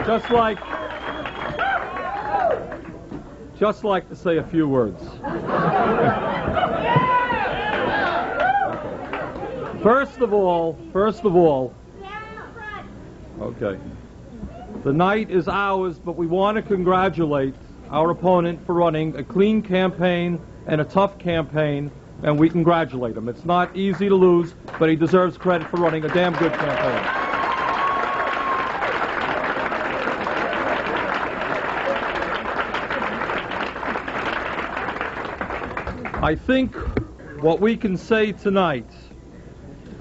just like to say a few words. First of all, okay, the night is ours, but we want to congratulate our opponent for running a clean campaign and a tough campaign, and we congratulate him. It's not easy to lose, but he deserves credit for running a damn good campaign. I think what we can say tonight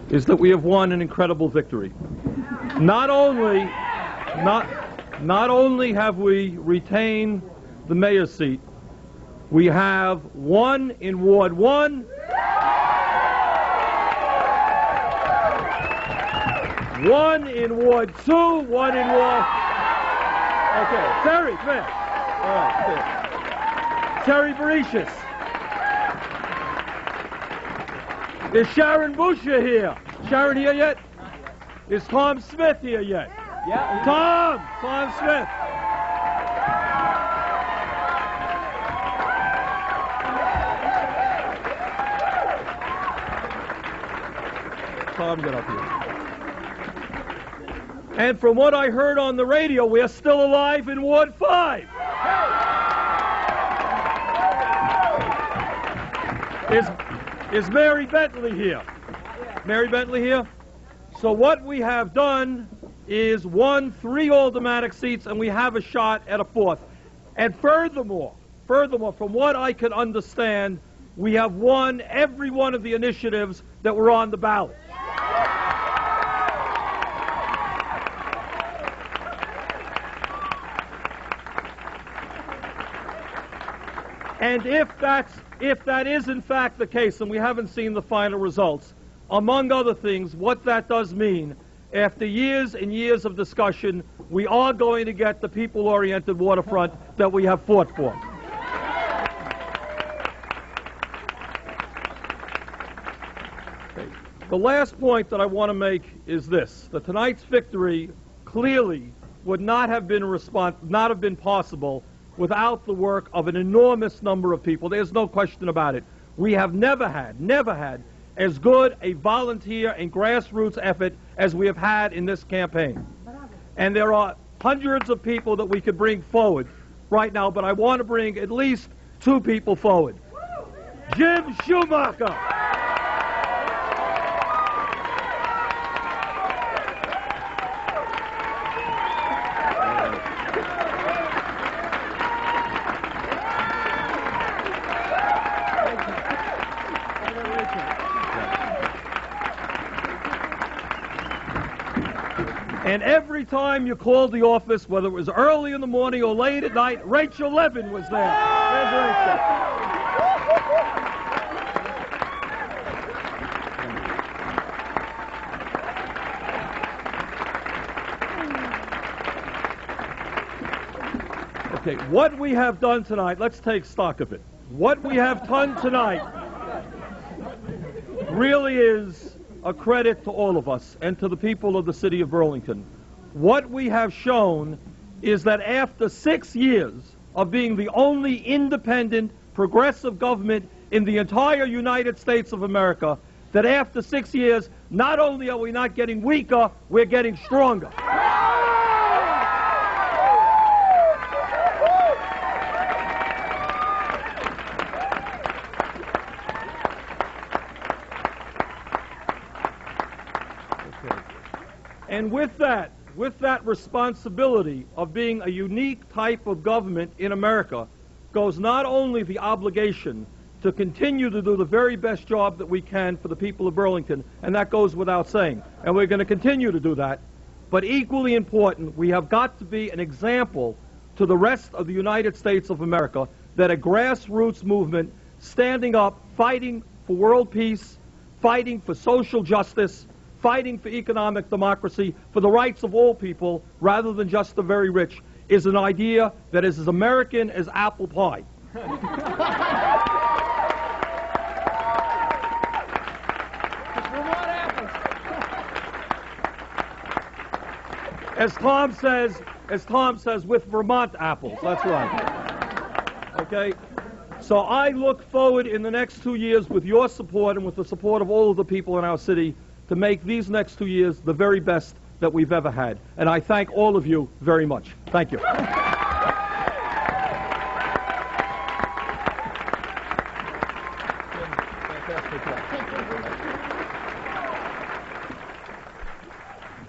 is that we have won an incredible victory. Not only have we retained the mayor's seat, we have won in Ward 1, one in Ward 2, one in Ward... Okay, Terry, come here. All right, Terry Bericius. Is Sharon Boucher here? Sharon here yet? Is Tom Smith here yet? Yeah. Tom Smith. Tom, get up here. And from what I heard on the radio, we're still alive in Ward 5. Is Mary Bentley here? Mary Bentley here? So what we have done is won 3 aldermanic seats, and we have a shot at a 4th. And furthermore, from what I can understand, we have won every one of the initiatives that were on the ballot. And if that is in fact the case, and we haven't seen the final results, among other things, what that does mean, after years and years of discussion, we are going to get the people-oriented waterfront that we have fought for. Okay. The last point that I want to make is this: that tonight's victory clearly would not have been possible without the work of an enormous number of people. There's no question about it. We have never had as good a volunteer and grassroots effort as we have had in this campaign. And there are hundreds of people that we could bring forward right now, but I want to bring at least 2 people forward. Jim Schumacher. And every time you called the office, whether it was early in the morning or late at night, Rachel Levin was there. There's Rachel. Okay, what we have done tonight, let's take stock of it. What we have done tonight really is a credit to all of us and to the people of the city of Burlington. What we have shown is that after 6 years of being the only independent, progressive government in the entire United States of America, that after 6 years, not only are we not getting weaker, we're getting stronger. And with that responsibility of being a unique type of government in America goes not only the obligation to continue to do the very best job that we can for the people of Burlington, and that goes without saying, and we're going to continue to do that, but equally important, we have got to be an example to the rest of the United States of America that a grassroots movement standing up, fighting for world peace, fighting for social justice, fighting for economic democracy, for the rights of all people, rather than just the very rich, is an idea that is as American as apple pie. As Tom says, as Tom says, with Vermont apples. That's right. Okay? So I look forward in the next 2 years with your support and with the support of all of the people in our city to make these next 2 years the very best that we've ever had. And I thank all of you very much. Thank you.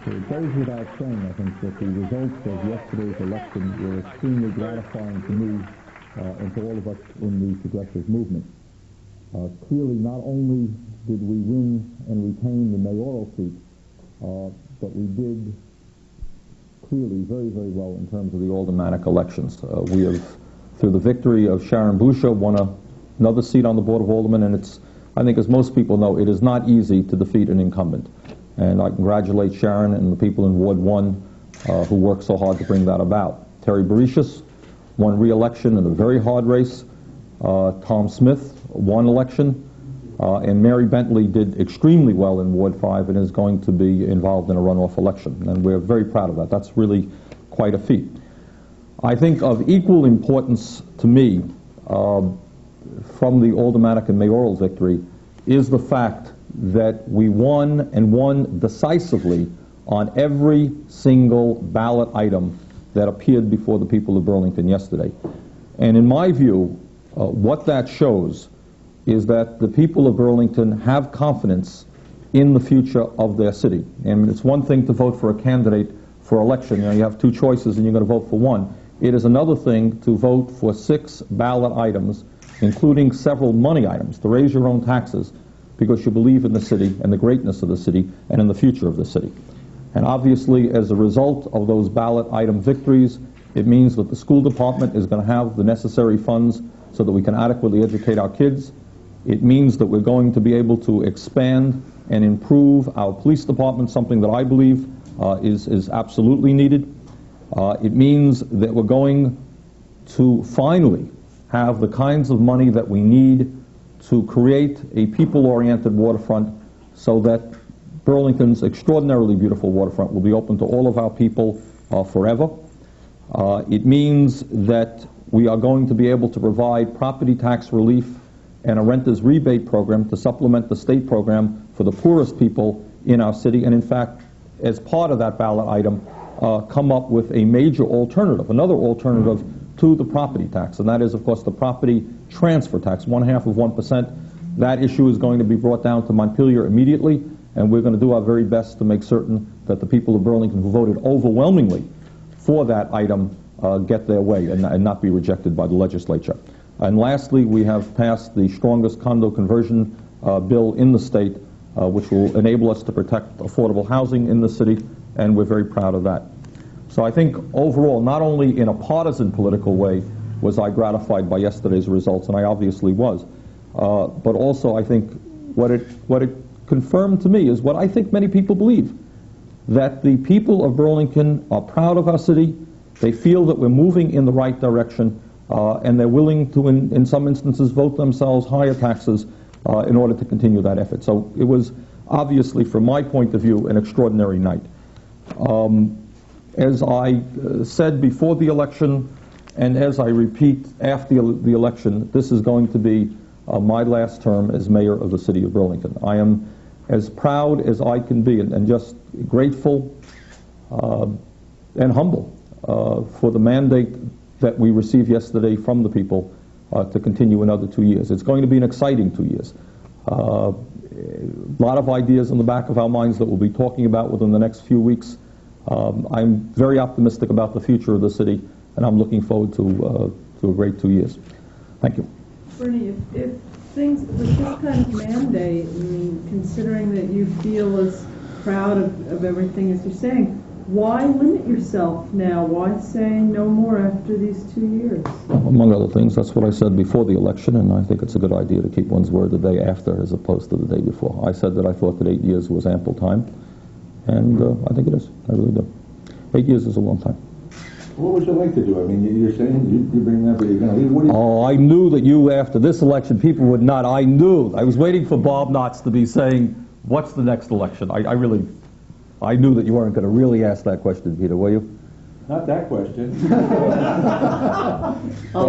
It goes without saying, I think, that the results of yesterday's election were extremely gratifying to me and to all of us in the progressive movement. Clearly, not only did we win and retain the mayoral seat, but we did clearly very, very well in terms of the aldermanic elections. We have, through the victory of Sharon Boucher, won another seat on the Board of Aldermen, and it's, I think, as most people know, it is not easy to defeat an incumbent. And I congratulate Sharon and the people in Ward 1 who worked so hard to bring that about. Terry Bericius won re-election in a very hard race. Tom Smith won election. And Mary Bentley did extremely well in Ward 5 and is going to be involved in a runoff election. And we're very proud of that. That's really quite a feat. I think of equal importance to me from the aldermanic and mayoral victory is the fact that we won and won decisively on every single ballot item that appeared before the people of Burlington yesterday. And in my view, what that shows is that the people of Burlington have confidence in the future of their city. And it's one thing to vote for a candidate for election. You know, you have two choices and you're going to vote for one. It is another thing to vote for 6 ballot items, including several money items, to raise your own taxes because you believe in the city and the greatness of the city and in the future of the city. And obviously, as a result of those ballot item victories, it means that the school department is going to have the necessary funds so that we can adequately educate our kids. It means that we're going to be able to expand and improve our police department, something that I believe is absolutely needed. It means that we're going to finally have the kinds of money that we need to create a people-oriented waterfront so that Burlington's extraordinarily beautiful waterfront will be open to all of our people forever. It means that we are going to be able to provide property tax relief and a renter's rebate program to supplement the state program for the poorest people in our city, and in fact, as part of that ballot item, come up with a major alternative, another alternative to the property tax, and that is, of course, the property transfer tax, 1/2 of 1%. That issue is going to be brought down to Montpelier immediately, and we're going to do our very best to make certain that the people of Burlington who voted overwhelmingly for that item get their way and not be rejected by the legislature. And lastly, we have passed the strongest condo conversion bill in the state, which will enable us to protect affordable housing in the city, and we're very proud of that. So I think overall, not only in a partisan political way was I gratified by yesterday's results, and I obviously was, but also I think what it confirmed to me is what I think many people believe, that the people of Burlington are proud of our city, they feel that we're moving in the right direction, and they're willing to, in some instances, vote themselves higher taxes in order to continue that effort. So it was obviously, from my point of view, an extraordinary night. As I said before the election, and as I repeat after the election, this is going to be my last term as mayor of the city of Burlington. I am as proud as I can be and just grateful and humble for the mandate that we received yesterday from the people to continue another 2 years. It's going to be an exciting 2 years. A lot of ideas in the back of our minds that we'll be talking about within the next few weeks. I'm very optimistic about the future of the city, and I'm looking forward to a great 2 years. Thank you. Bernie, if things with this kind of mandate, I mean, considering that you feel as proud of everything as you're saying, why limit yourself now? Why say no more after these 2 years? Well, among other things, that's what I said before the election, and I think it's a good idea to keep one's word the day after as opposed to the day before. I said that I thought that 8 years was ample time, and I think it is. I really do. 8 years is a long time. What would you like to do? I mean, you're saying you bring that, but you're going to leave. What do you... Oh, I knew that you, after this election, people would not. I knew. I was waiting for Bob Knotts to be saying, what's the next election? I knew that you weren't going to really ask that question, Peter, were you? Not that question. Go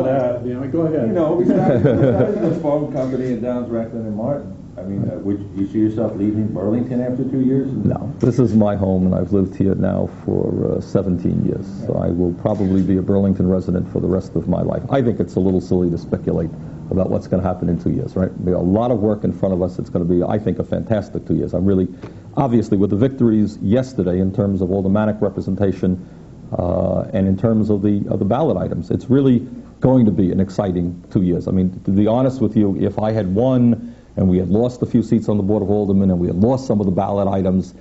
ahead. You know, we started this phone company in Downs, Recklin, and Martin. I mean, would you see yourself leaving Burlington after 2 years? No, this is my home, and I've lived here now for 17 years. So I will probably be a Burlington resident for the rest of my life. I think it's a little silly to speculate about what's going to happen in 2 years, right? There's a lot of work in front of us. It's going to be, I think, a fantastic 2 years. I'm really, obviously, with the victories yesterday in terms of all the Manic representation and in terms of the ballot items, it's really going to be an exciting 2 years. I mean, to be honest with you, if I had won and we had lost a few seats on the Board of Aldermen and we had lost some of the ballot items,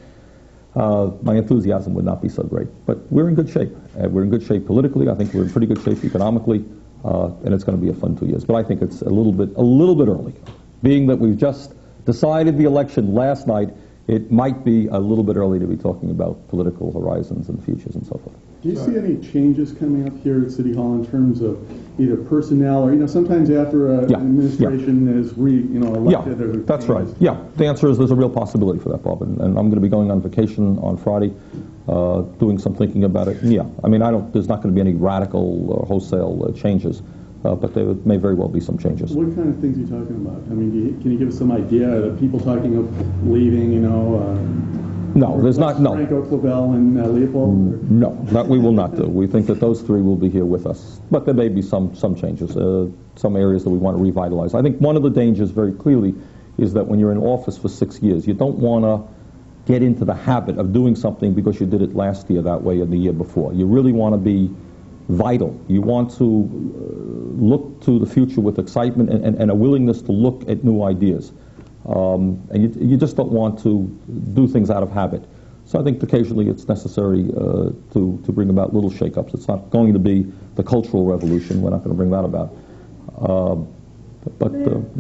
my enthusiasm would not be so great. But we're in good shape. We're in good shape politically. I think we're in pretty good shape economically. And it's going to be a fun 2 years. But I think it's a little bit early. Being that we've just decided the election last night, it might be a little bit early to be talking about political horizons and futures and so forth. Do you see any changes coming up here at City Hall in terms of either personnel or, sometimes after an administration is elected? Yeah, that's right. Yeah, the answer is there's a real possibility for that, Bob. And I'm going to be going on vacation on Friday, doing some thinking about it. And yeah, I mean, there's not going to be any radical or wholesale changes, but there may very well be some changes. What kind of things are you talking about? I mean, can you give us some idea? Are people talking of leaving, No, there's not, no. Franco, Clavel, and Leopold? No, that we will not do. We think that those three will be here with us. But there may be some changes, some areas that we want to revitalize. I think one of the dangers, very clearly, is that when you're in office for 6 years, you don't want to get into the habit of doing something because you did it last year that way and the year before. You really want to be vital. You want to look to the future with excitement and a willingness to look at new ideas. And you just don't want to do things out of habit. So I think occasionally it's necessary to bring about little shakeups. It's not going to be the cultural revolution. We're not going to bring that about.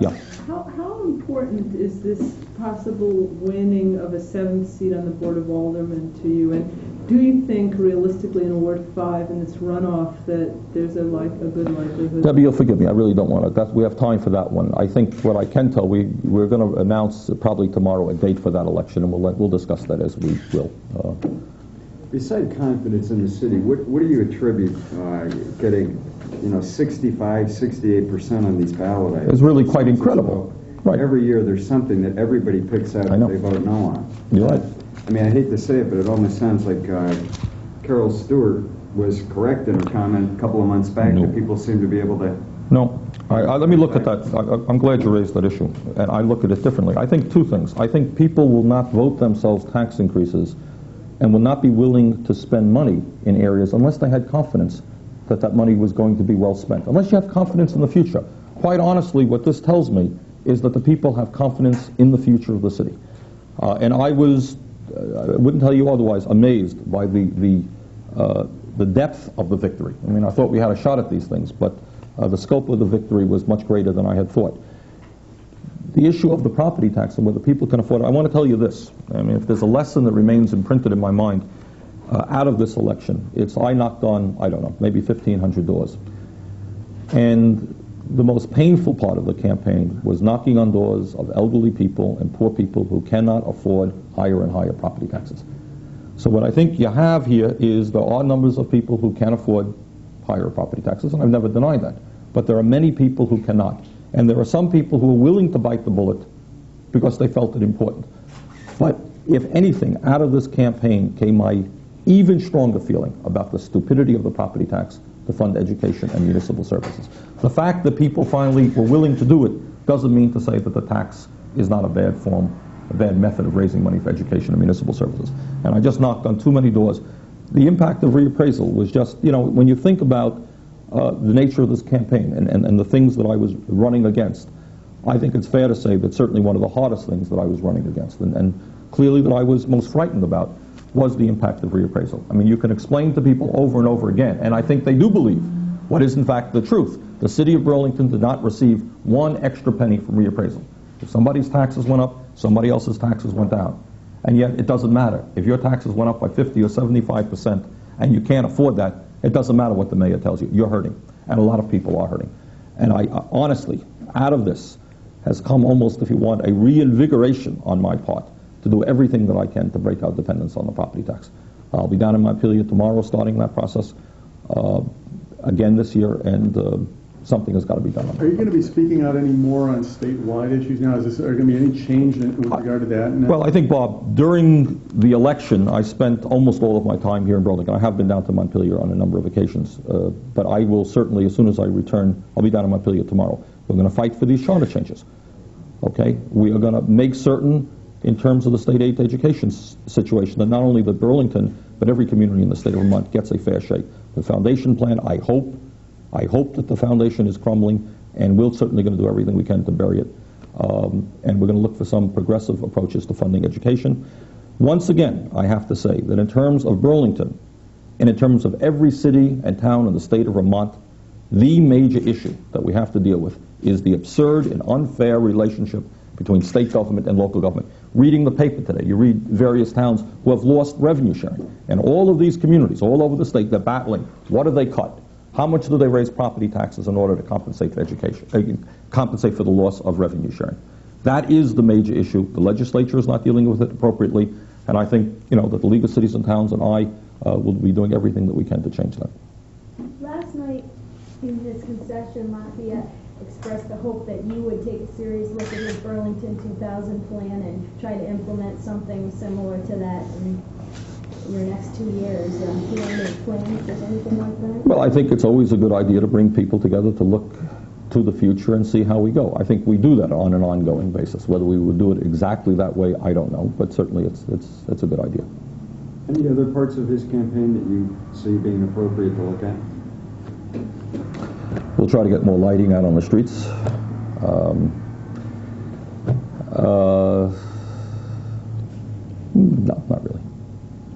Yeah. How important is this possible winning of a 7th seat on the Board of Aldermen to you? And do you think realistically in Ward 5 in this runoff that there's a good likelihood? Debbie, you'll forgive me. I really don't want to. We have time for that one. I think what I can tell, we're going to announce probably tomorrow a date for that election, and we'll discuss that as we will. Besides confidence in the city, what do you attribute getting 65, 68% on these ballot items? It's really quite incredible. Right. Every year there's something that everybody picks out that they vote no on. You're right. I mean, I hate to say it, but it almost sounds like Carol Stewart was correct in her comment a couple of months back that people seem to be able to... No. Let me look at that. I'm glad you raised that issue, and I look at it differently. I think two things. I think people will not vote themselves tax increases and will not be willing to spend money in areas unless they had confidence that that money was going to be well spent. Unless you have confidence in the future. Quite honestly, what this tells me is that the people have confidence in the future of the city. And I wouldn't tell you otherwise, amazed by the depth of the victory. I mean, I thought we had a shot at these things, but the scope of the victory was much greater than I had thought. The issue of the property tax and whether people can afford it, I want to tell you this. I mean, if there's a lesson that remains imprinted in my mind out of this election, it's I knocked on, I don't know, maybe 1,500 doors. And the most painful part of the campaign was knocking on doors of elderly people and poor people who cannot afford higher and higher property taxes. So what I think you have here is there are numbers of people who can afford higher property taxes, and I've never denied that. But there are many people who cannot. And there are some people who are willing to bite the bullet because they felt it important. But if anything, out of this campaign came my even stronger feeling about the stupidity of the property tax to fund education and municipal services. The fact that people finally were willing to do it doesn't mean to say that the tax is not a bad form, a bad method of raising money for education and municipal services. And I just knocked on too many doors. The impact of reappraisal was just, when you think about the nature of this campaign and the things that I was running against, I think it's fair to say that certainly one of the hardest things that I was running against, and clearly that I was most frightened about, was the impact of reappraisal. I mean, you can explain to people over and over again, and I think they do believe what is in fact the truth. The city of Burlington did not receive one extra penny from reappraisal. If somebody's taxes went up, somebody else's taxes went down. And yet it doesn't matter. If your taxes went up by 50 or 75% and you can't afford that, it doesn't matter what the mayor tells you. You're hurting. And a lot of people are hurting. And I honestly, out of this, has come almost, if you want, a reinvigoration on my part to do everything that I can to break our dependence on the property tax. I'll be down in Montpelier tomorrow starting that process again this year, and something has got to be done on that. Are you going to be speaking out any more on statewide issues now? Are there going to be any change with regard to that? Well, I think, Bob, during the election, I spent almost all of my time here in Burlington. I have been down to Montpelier on a number of occasions, but I will certainly, as soon as I return, I'll be down in Montpelier tomorrow. We're going to fight for these charter changes. Okay? We are going to make certain, in terms of the state aid to education situation, that not only that Burlington, but every community in the state of Vermont gets a fair shake. The foundation plan, I hope that the foundation is crumbling, and we're certainly going to do everything we can to bury it. And we're going to look for some progressive approaches to funding education. Once again, I have to say that in terms of Burlington, and in terms of every city and town in the state of Vermont, the major issue that we have to deal with is the absurd and unfair relationship between state government and local government. Reading the paper today, you read various towns who have lost revenue sharing. And all of these communities all over the state, they're battling. What do they cut? How much do they raise property taxes in order to compensate for education, compensate for the loss of revenue sharing? That is the major issue. The legislature is not dealing with it appropriately, and I think, that the League of Cities and Towns and I will be doing everything that we can to change that. Last night, in his concession, Lafayette expressed the hope that you would take a serious look at his Burlington 2000 plan and try to implement something similar to that in your next 2 years. Do you have any plans for anything like that? Well, I think it's always a good idea to bring people together to look to the future and see how we go. I think we do that on an ongoing basis. Whether we would do it exactly that way, I don't know, but certainly it's a good idea. Any other parts of his campaign that you see being appropriate to look at? We'll try to get more lighting out on the streets. No, not really.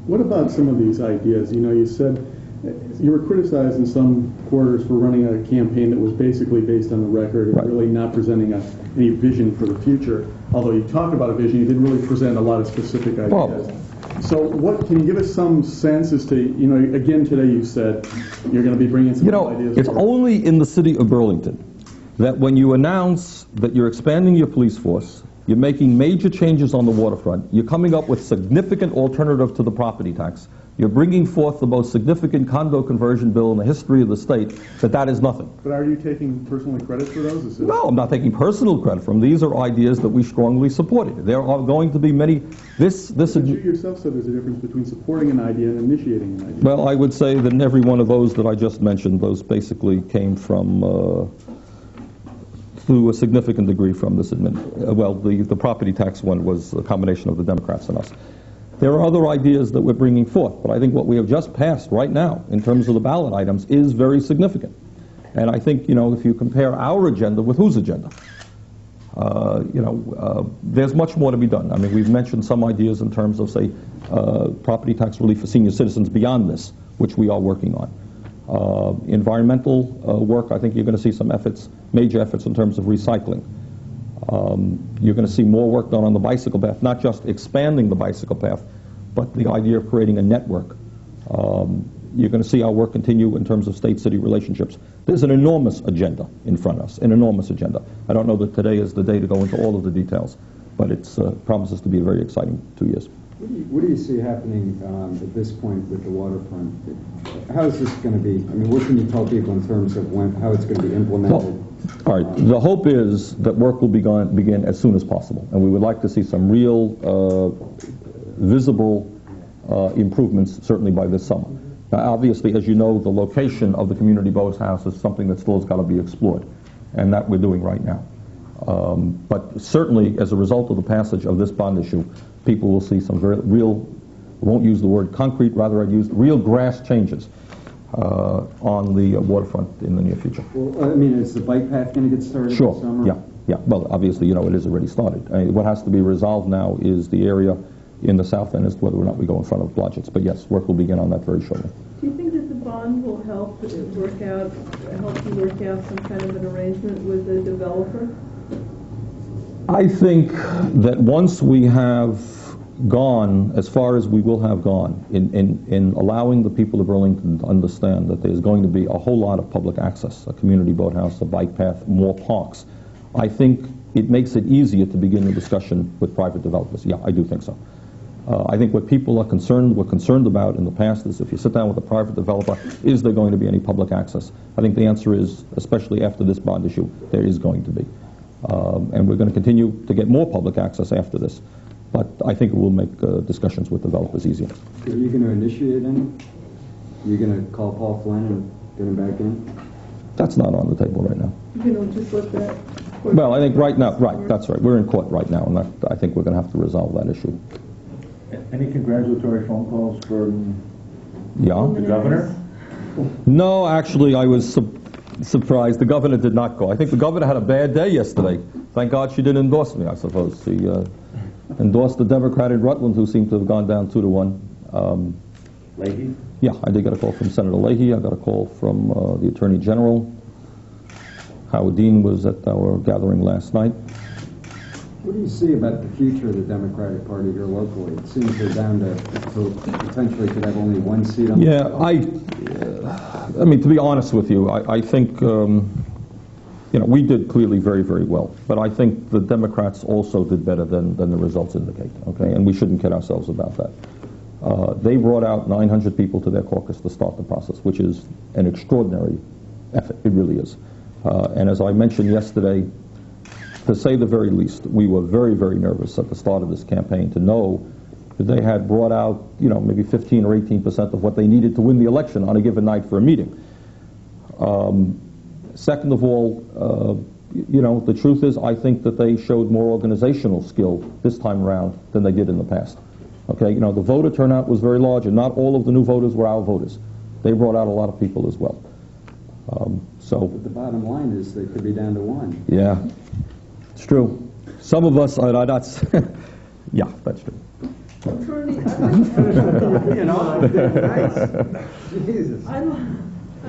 What about some of these ideas? You said you were criticized in some quarters for running a campaign that was basically based on the record and really not presenting any vision for the future. Although you talked about a vision, you didn't really present a lot of specific ideas. Well, so what, can you give us some sense as to, again today you said you're going to be bringing some ideas. It's only in the city of Burlington that when you announce that you're expanding your police force, you're making major changes on the waterfront, you're coming up with significant alternative to the property tax, you're bringing forth the most significant condo conversion bill in the history of the state, that is nothing. But are you taking personally credit for those? No, I'm not taking personal credit for them. These are ideas that we strongly supported. There are going to be many... But you yourself said there's a difference between supporting an idea and initiating an idea. Well, I would say that in every one of those that I just mentioned, those basically came from... to a significant degree from this the property tax one was a combination of the Democrats and us. There are other ideas that we're bringing forth, but I think what we have just passed right now in terms of the ballot items is very significant. And I think, if you compare our agenda with whose agenda, there's much more to be done. I mean, we've mentioned some ideas in terms of, say, property tax relief for senior citizens beyond this, which we are working on. Environmental work, I think you're going to see some efforts, major efforts in terms of recycling. You're going to see more work done on the bicycle path, not just expanding the bicycle path, but the idea of creating a network. You're going to see our work continue in terms of state-city relationships. There's an enormous agenda in front of us, an enormous agenda. I don't know that today is the day to go into all of the details, but it promises to be a very exciting 2 years. What do you see happening at this point with the waterfront? How is this going to be? I mean, what can you tell people in terms of how it's going to be implemented? All right. The hope is that work will begin as soon as possible, and we would like to see some real visible improvements certainly by this summer. Now, obviously, as you know, the location of the community boathouse is something that still has got to be explored, and that we're doing right now. But certainly, as a result of the passage of this bond issue, people will see some real, I won't use the word concrete, rather I'd use real grass changes on the waterfront in the near future. Well, I mean, is the bike path going to get started this summer? Sure, yeah. Well, obviously, it is already started. What has to be resolved now is the area in the south end as to whether or not we go in front of Blodgett's. But yes, work will begin on that very shortly. Do you think that the bond will help you work out some kind of an arrangement with the developer? I think that once we have gone as far as we will have gone in allowing the people of Burlington to understand that there's going to be a whole lot of public access, a community boathouse, a bike path, more parks, I think it makes it easier to begin the discussion with private developers. Yeah, I do think so. I think what people were concerned about in the past is if you sit down with a private developer, is there going to be any public access? I think the answer is, especially after this bond issue, there is going to be. And we're going to continue to get more public access after this. But I think it will make discussions with developers easier. Are you going to initiate any? You're going to call Paul Flynn and get him back in? That's not on the table right now. You know, just let that. Well, I think right now, right, that's right. We're in court right now, and I think we're going to have to resolve that issue. Any congratulatory phone calls from Yeah? the governor? No, actually, I was surprised. The governor did not go. I think the governor had a bad day yesterday. Thank God she didn't endorse me, I suppose. She endorsed the Democrat in Rutland, who seemed to have gone down 2-1. Leahy? Yeah, I did get a call from Senator Leahy. I got a call from the Attorney General. Howard Dean was at our gathering last night. What do you see about the future of the Democratic Party here locally? It seems they're down to potentially could have only one seat on Yeah, the I mean, to be honest with you, I think, you know, we did clearly very, very well. But I think the Democrats also did better than the results indicate, okay? And we shouldn't kid ourselves about that. They brought out 900 people to their caucus to start the process, which is an extraordinary effort. It really is. And as I mentioned yesterday, to say the very least, we were very, very nervous at the start of this campaign to know that they had brought out, you know, maybe 15 or 18% of what they needed to win the election on a given night for a meeting. Second of all, you know, the truth is I think that they showed more organizational skill this time around than they did in the past. Okay, you know, the voter turnout was very large, and not all of the new voters were our voters. They brought out a lot of people as well. But the bottom line is they could be down to one. Yeah, it's true. Some of us are not. Yeah, that's true. Attorney, You know, Jesus. I'd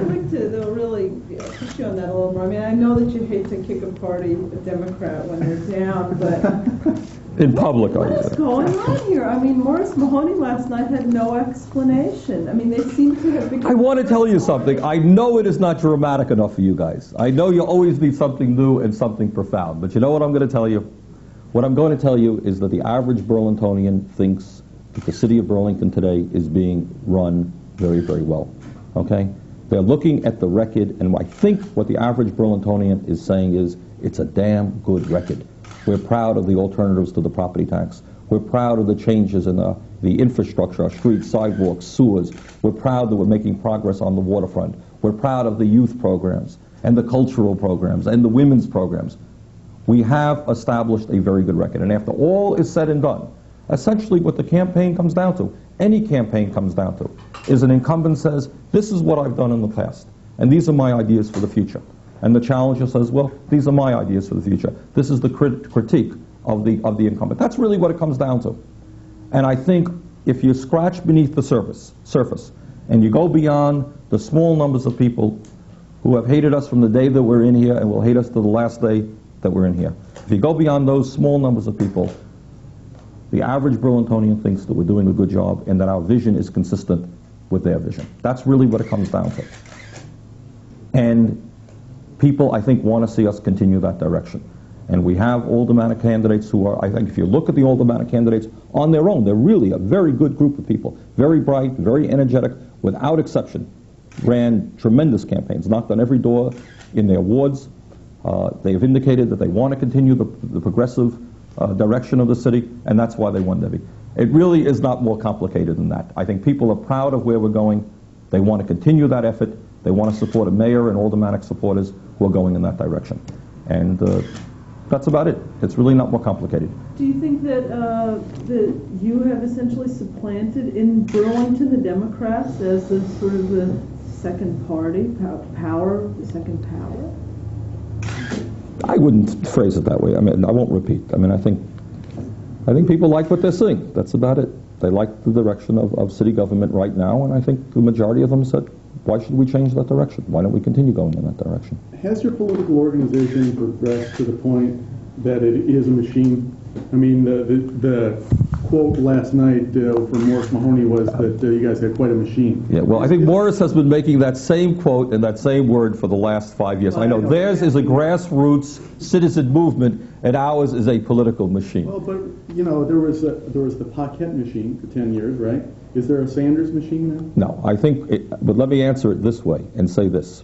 like to though really push you on that a little more. I mean, I know that you hate to kick a party, a Democrat, when they're down, but In public, what is going on here? I mean, Morris Mahoney last night had no explanation. I mean, they seem to have become... I want to tell you something. I know it is not dramatic enough for you guys. I know you always need something new and something profound. But you know what I'm going to tell you? What I'm going to tell you is that the average Burlingtonian thinks that the city of Burlington today is being run very, very well. Okay? They're looking at the record, and I think what the average Burlingtonian is saying is, it's a damn good record. We're proud of the alternatives to the property tax. We're proud of the changes in the infrastructure, our streets, sidewalks, sewers. We're proud that we're making progress on the waterfront. We're proud of the youth programs and the cultural programs and the women's programs. We have established a very good record. And after all is said and done, essentially what the campaign comes down to, any campaign comes down to, is an incumbent says, this is what I've done in the past, and these are my ideas for the future. And the challenger says, well, these are my ideas for the future. This is the critique of the incumbent. That's really what it comes down to. And I think if you scratch beneath the surface and you go beyond the small numbers of people who have hated us from the day that we're in here and will hate us to the last day that we're in here, if you go beyond those small numbers of people, the average Burlingtonian thinks that we're doing a good job and that our vision is consistent with their vision. That's really what it comes down to. And people, I think, want to see us continue that direction. And we have aldermanic candidates who are, I think, if you look at the aldermanic candidates on their own, they're really a very good group of people. Very bright, very energetic, without exception. Ran tremendous campaigns, knocked on every door in their wards. They have indicated that they want to continue the progressive direction of the city, and that's why they won Debbie. It really is not more complicated than that. I think people are proud of where we're going. They want to continue that effort. They want to support a mayor and aldermanic supporters who are going in that direction. And that's about it. It's really not more complicated. Do you think that that you have essentially supplanted in Burlington the Democrats as the sort of the second party, power, the second power? I wouldn't phrase it that way. I mean, I won't repeat. I mean, I think people like what they're seeing. That's about it. They like the direction of city government right now, and I think the majority of them said, why should we change that direction? Why don't we continue going in that direction? Has your political organization progressed to the point that it is a machine I mean, the quote last night from Morris Mahoney was that you guys had quite a machine. Yeah, well, I think Morris has been making that same quote and that same word for the last 5 years. I know theirs is a grassroots citizen movement, and ours is a political machine. Well, but you know, there was the Paquette machine for 10 years, right? Is there a Sanders machine now? No, I think, but let me answer it this way and say this,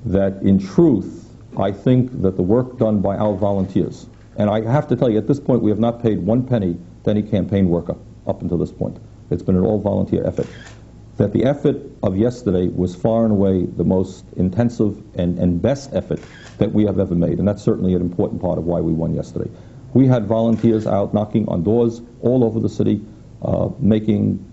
that in truth, I think that the work done by our volunteers, and I have to tell you, at this point, we have not paid 1 penny to any campaign worker up until this point. It's been an all-volunteer effort. That the effort of yesterday was far and away the most intensive and best effort that we have ever made, and that's certainly an important part of why we won yesterday. We had volunteers out knocking on doors all over the city, making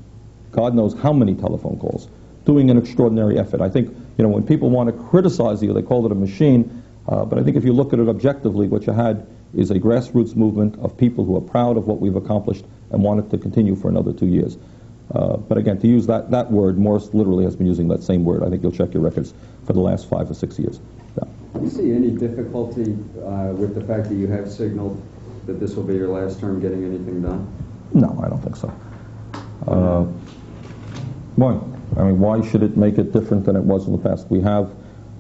God knows how many telephone calls, doing an extraordinary effort. I think, you know, when people want to criticize you, they call it a machine, but I think if you look at it objectively, what you had is a grassroots movement of people who are proud of what we've accomplished and want it to continue for another 2 years. But again, to use that word, Morris literally has been using that same word. I think you'll check your records for the last 5 or 6 years. Yeah. Do you see any difficulty with the fact that you have signaled that this will be your last term getting anything done? No, I don't think so. Why? I mean, why should it make it different than it was in the past? We have...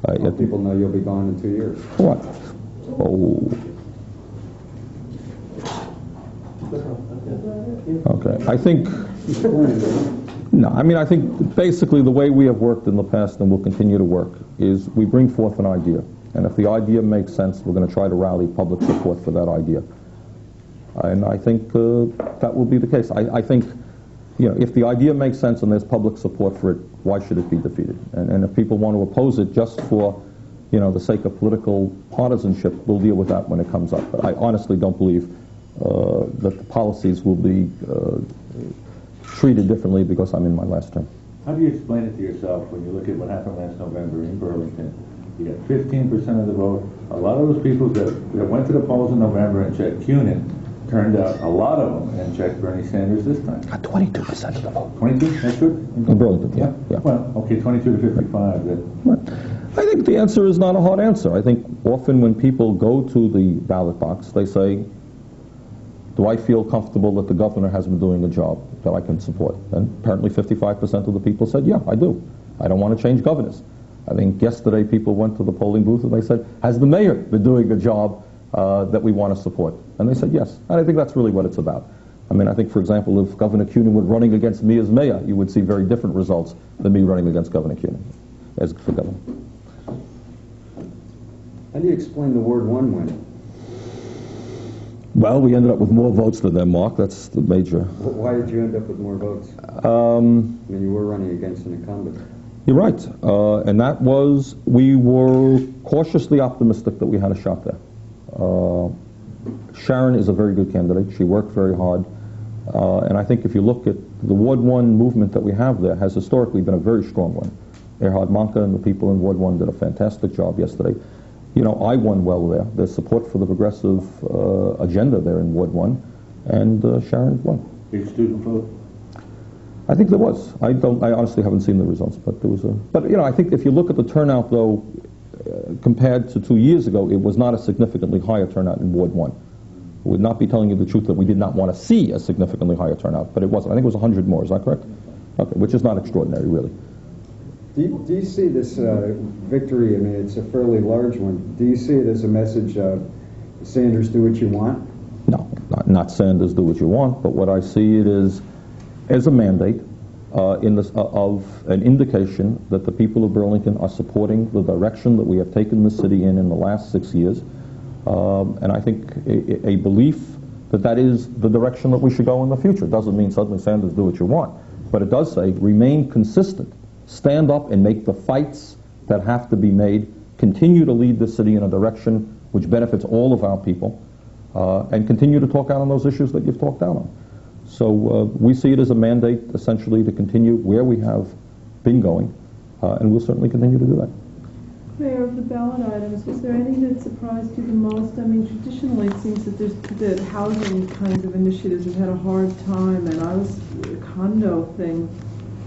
Well, people know you'll be gone in 2 years. What? Oh. Okay. I think... No, I mean, I think basically the way we have worked in the past and will continue to work is we bring forth an idea. And if the idea makes sense, we're going to try to rally public support for that idea. And I think that will be the case. I think, you know, if the idea makes sense and there's public support for it, why should it be defeated? And if people want to oppose it just for, you know, the sake of political partisanship, we'll deal with that when it comes up. But I honestly don't believe that the policies will be treated differently because I'm in my last term. How do you explain it to yourself when you look at what happened last November in Burlington? You got 15% of the vote. A lot of those people that went to the polls in November and checked Cunin turned out a lot of them and checked Bernie Sanders this time. 22% of the vote. 22? That's good? In Burlington, yeah. Well, okay, 22 to 55. I think the answer is not a hard answer. I think often when people go to the ballot box, they say, do I feel comfortable that the governor has been doing a job that I can support? And apparently 55% of the people said, yeah, I do. I don't want to change governors. I think yesterday people went to the polling booth and they said, has the mayor been doing a job that we want to support? And they said yes. And I think that's really what it's about. I mean, I think, for example, if Governor Cunin were running against me as mayor, you would see very different results than me running against Governor Cunin as for governor. How do you explain the Ward 1 winning? Well, we ended up with more votes than them, Mark. That's the major. Why did you end up with more votes? I mean, you were running against an incumbent. You're right. And that was, we were cautiously optimistic that we had a shot there. Sharon is a very good candidate. She worked very hard. And I think if you look at the Ward 1 movement that we have there has historically been a very strong one. Erhard Manka and the people in Ward 1 did a fantastic job yesterday. You know, I won well there. There's support for the progressive agenda there in Ward 1, and Sharon won. Big student vote? I think there was. I honestly haven't seen the results, but there was a... But, you know, I think if you look at the turnout, though, compared to 2 years ago, it was not a significantly higher turnout in Ward 1. I would not be telling you the truth that we did not want to see a significantly higher turnout, but it wasn't. I think it was 100 more. Is that correct? Okay, which is not extraordinary, really. Do you see this victory, I mean, it's a fairly large one, do you see it as a message of Sanders, do what you want? No, not Sanders, do what you want, but what I see it is as a mandate of an indication that the people of Burlington are supporting the direction that we have taken the city in the last 6 years, and I think a belief that that is the direction that we should go in the future. It doesn't mean suddenly Sanders, do what you want, but it does say remain consistent. Stand up and make the fights that have to be made, continue to lead the city in a direction which benefits all of our people, and continue to talk out on those issues that you've talked out on. So we see it as a mandate, essentially, to continue where we have been going, and we'll certainly continue to do that. Mayor, of the ballot items, was there any that surprised you the most? I mean, traditionally it seems that the housing kinds of initiatives have had a hard time, and the condo thing.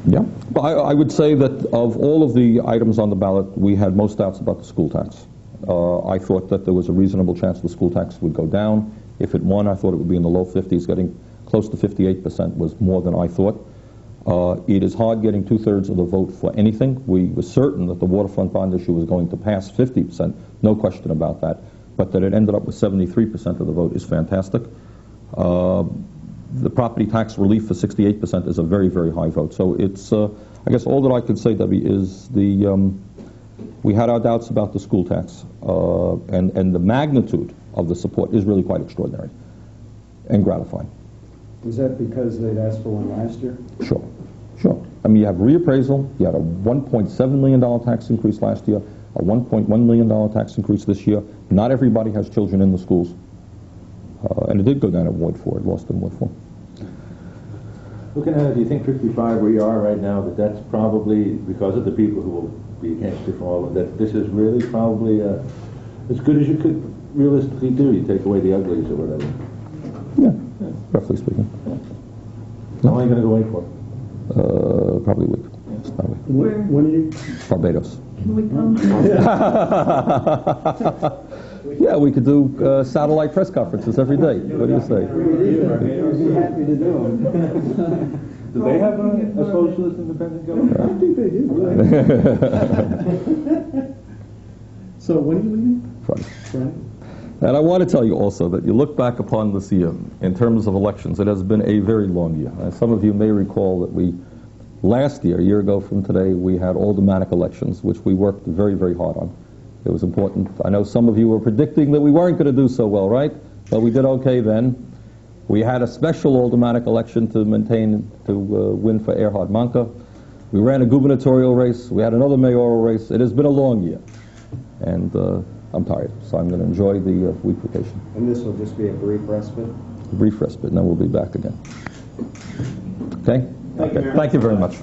Yeah, well, I would say that of all of the items on the ballot, we had most doubts about the school tax. I thought that there was a reasonable chance the school tax would go down. If it won, I thought it would be in the low 50s. Getting close to 58% was more than I thought. It is hard getting 2/3 of the vote for anything. We were certain that the waterfront bond issue was going to pass 50%, no question about that. But that it ended up with 73% of the vote is fantastic. The property tax relief for 68% is a very, very high vote. So it's, I guess all that I could say, Debbie, is we had our doubts about the school tax, and the magnitude of the support is really quite extraordinary and gratifying. Was that because they'd asked for one last year? Sure, sure. I mean, you have reappraisal, you had a $1.7 million tax increase last year, a $1.1 million tax increase this year. Not everybody has children in the schools. And it did go down at Ward 4, it lost in Ward 4. Looking at it, do you think 55 where you are right now, that's probably, because of the people who will be against it from all of that, this is really probably as good as you could realistically do? You take away the uglies or whatever. Yeah, roughly speaking. How long are you going to go away for? Probably a week. Yes, probably. When are you? Barbados. Can we come? Yeah, we could do satellite press conferences every day. What do you say? We'd be happy to do them. Do they have a socialist independent government? I think they do. So when are you leaving? Friday. Friday? And I want to tell you also that you look back upon this year, in terms of elections, it has been a very long year. Some of you may recall that last year, a year ago from today, we had aldermanic elections, which we worked very, very hard on. It was important. I know some of you were predicting that we weren't going to do so well, right? But we did okay then. We had a special aldermanic election to win for Erhard Manka. We ran a gubernatorial race. We had another mayoral race. It has been a long year. And I'm tired, so I'm going to enjoy the week vacation. And this will just be a brief respite? Brief respite, and then we'll be back again. Okay? Thank you, Mayor. Thank you very much.